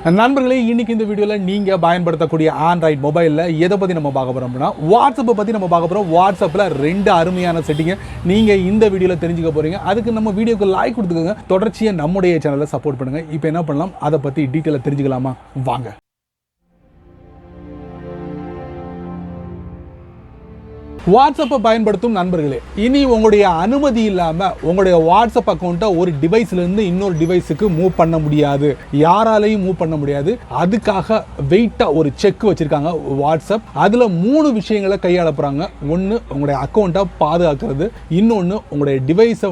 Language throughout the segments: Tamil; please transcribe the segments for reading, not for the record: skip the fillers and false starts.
நண்பர்களே, இன்னைக்கு இந்த வீடியோல நீங்க பயன்படுத்தக்கூடிய ஆண்ட்ராய்டு மொபைல்ல எதை பத்தி நம்ம பார்க்க போறோம் அப்படின்னா வாட்ஸ்அப்பை பத்தி நம்ம பார்க்க போறோம். வாட்ஸ்அப்ல 2 அருமையான செட்டிங்கை நீங்க இந்த வீடியோல தெரிஞ்சுக்க போறீங்க. அதுக்கு நம்ம வீடியோக்கு லைக் கொடுத்துக்கோங்க. தொடர்ச்சியா நம்முடைய சேனலை சப்போர்ட் பண்ணுங்க. இப்போ என்ன பண்ணலாம், அதை பத்தி டீட்டெயிலா தெரிஞ்சுக்கலாமா? வாங்க. வாட்ஸ்அப்பை பயன்படுத்தும் நண்பர்களே, இனி உங்களுடைய அனுமதி இல்லாம உங்களுடைய வாட்ஸ்அப் அக்கௌண்ட்டை ஒரு டிவைஸ்ல இருந்து இன்னொரு டிவைஸுக்கு மூவ் பண்ண முடியாது. யாராலையும் மூவ் பண்ண முடியாது. அதுக்காக வெயிட்டா ஒரு செக் வச்சிருக்காங்க வாட்ஸ்அப். அதுல 3 விஷயங்களை கையாள போறாங்க. ஒன்னு உங்களுடைய அக்கௌண்ட்டை பாதுகாக்கிறது, இன்னொன்னு உங்களுடைய டிவைஸை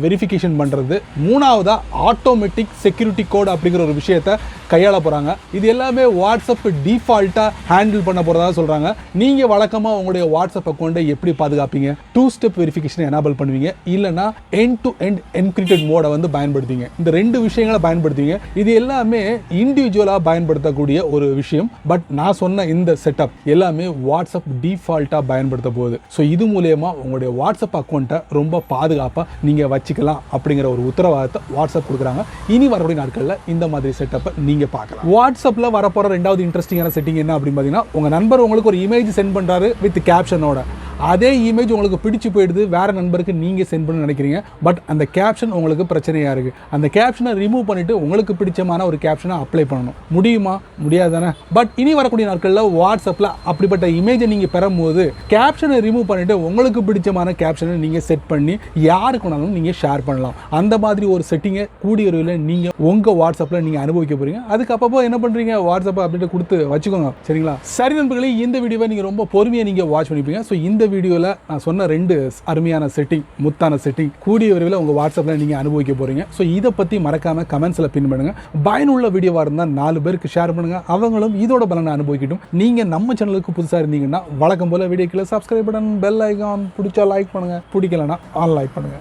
வெரிஃபிகேஷன் பண்றது, மூணாவதா ஆட்டோமேட்டிக் செக்யூரிட்டி கோட் அப்படிங்கிற ஒரு விஷயத்தை கையாள போறாங்க. இது எல்லாமே வாட்ஸ்அப் டிஃபால்ட்டா ஹேண்டில் பண்ண போறதா சொல்றாங்க. நீங்க வழக்கமா உங்களுடைய வாட்ஸ்அப் அக்கௌண்ட்டை எப்படி பாதுகாப்பீங்க? 2 ஸ்டெப் வெரிஃபிகேஷன் எனேபிள் பண்ணுவீங்க, இல்லனா எண்ட் டு எண்ட் என்கிரிப்டட் மோடை பயன்படுத்துவீங்க. இந்த 2 விஷயங்களை பயன்படுத்துவீங்க. இது எல்லாமே இண்டிவிஜுவலா பயன்படுத்தக்கூடிய ஒரு விஷயம். பட் நான் சொன்ன இந்த செட்டப் எல்லாமே வாட்ஸ்அப் டிஃபால்ட்டா பயன்படுத்த போகுது. ஸோ இது மூலமா உங்களுடைய வாட்ஸ்அப் அக்கௌண்ட்டை ரொம்ப பாதுகாப்பா நீங்க வச்சுக்கலாம் அப்படிங்கிற ஒரு உத்தரவாதத்தை வாட்ஸ்அப் கொடுக்குறாங்க. இனி வரக்கூடிய நாட்களில் இந்த மாதிரி செட்டப்பை நீங்க பார்க்கலாம். வாட்ஸ்அப்ல வரப்போற 2வது இன்ட்ரெஸ்டிங்கான செட்டிங் என்ன அப்படின்னு பார்த்தீங்கன்னா, உங்க நண்பர் உங்களுக்கு ஒரு இமேஜ் சென்ட் பண்றாரு வித் கேப்ஷனோட. அதே இமேஜ் உங்களுக்கு பிடிச்சு போயிடுது, வேற நண்பருக்கு நீங்க சென்ட் பண்ண நினைக்கிறீங்க. பட் அந்த கேப்ஷன் உங்களுக்கு பிரச்சனையா இருக்கு. அந்த கேப்ஷனை ரிமூவ் பண்ணிட்டு உங்களுக்கு பிடிச்சமான ஒரு கேப்ஷனை அப்ளை பண்ணணும். முடியுமா? முடியாது தானே. பட் இனி வரக்கூடிய நாட்களில் வாட்ஸ்அப்ல அப்படிப்பட்ட இமேஜை நீங்க பெறும்போது கேப்ஷனை ரிமூவ் பண்ணிட்டு உங்களுக்கு பிடிச்சமான கேப்ஷனை நீங்க செட் பண்ணி யாருக்கு வேணாலும் நீங்க ஷேர் பண்ணலாம். அந்த மாதிரி ஒரு செட்டிங்கை கூடிய விரைவில் நீங்க உங்க வாட்ஸ்அப்ல நீங்க அனுபவிக்க போறீங்க. அதுக்கு அப்பப்போ என்ன பண்றீங்க, வாட்ஸ்அப் அப்டேட் கொடுத்து வச்சுக்கோங்க. சரிங்களா? சரி நண்பர்களே, இந்த வீடியோவை நீங்க ரொம்ப பொறுமையா நீங்க வாட்ச் பண்ணிப்பீங்க. ஸோ இந்த வீடியோல நான் சொன்ன 2 அருமையான செட்டிங், முத்தான செட்டிங் கூடிய விரைவில் உங்க வாட்ஸ்அப்ல நீங்க அனுபவிக்க போறீங்க. ஸோ இதை பத்தி மறக்காம கமெண்ட்ஸ்ல பின் பண்ணுங்க. பயனுள்ள வீடியோவா இருந்தா 4 பேருக்கு ஷேர் பண்ணுங்க. அவங்களும் இதோட பலனை அனுபவிக்கட்டும். நீங்க நம்ம சேனலுக்கு புதுசா இருந்தீங்கன்னா வழக்கம் போல வீடியோக்குள்ள சப்ஸ்கிரைப் பண்ணுங்க, பெல் ஐகான் பிடிச்சா லைக் பண்ணுங்க, பிடிக்கலன்னா அன்லைக் பண்ணுங்க.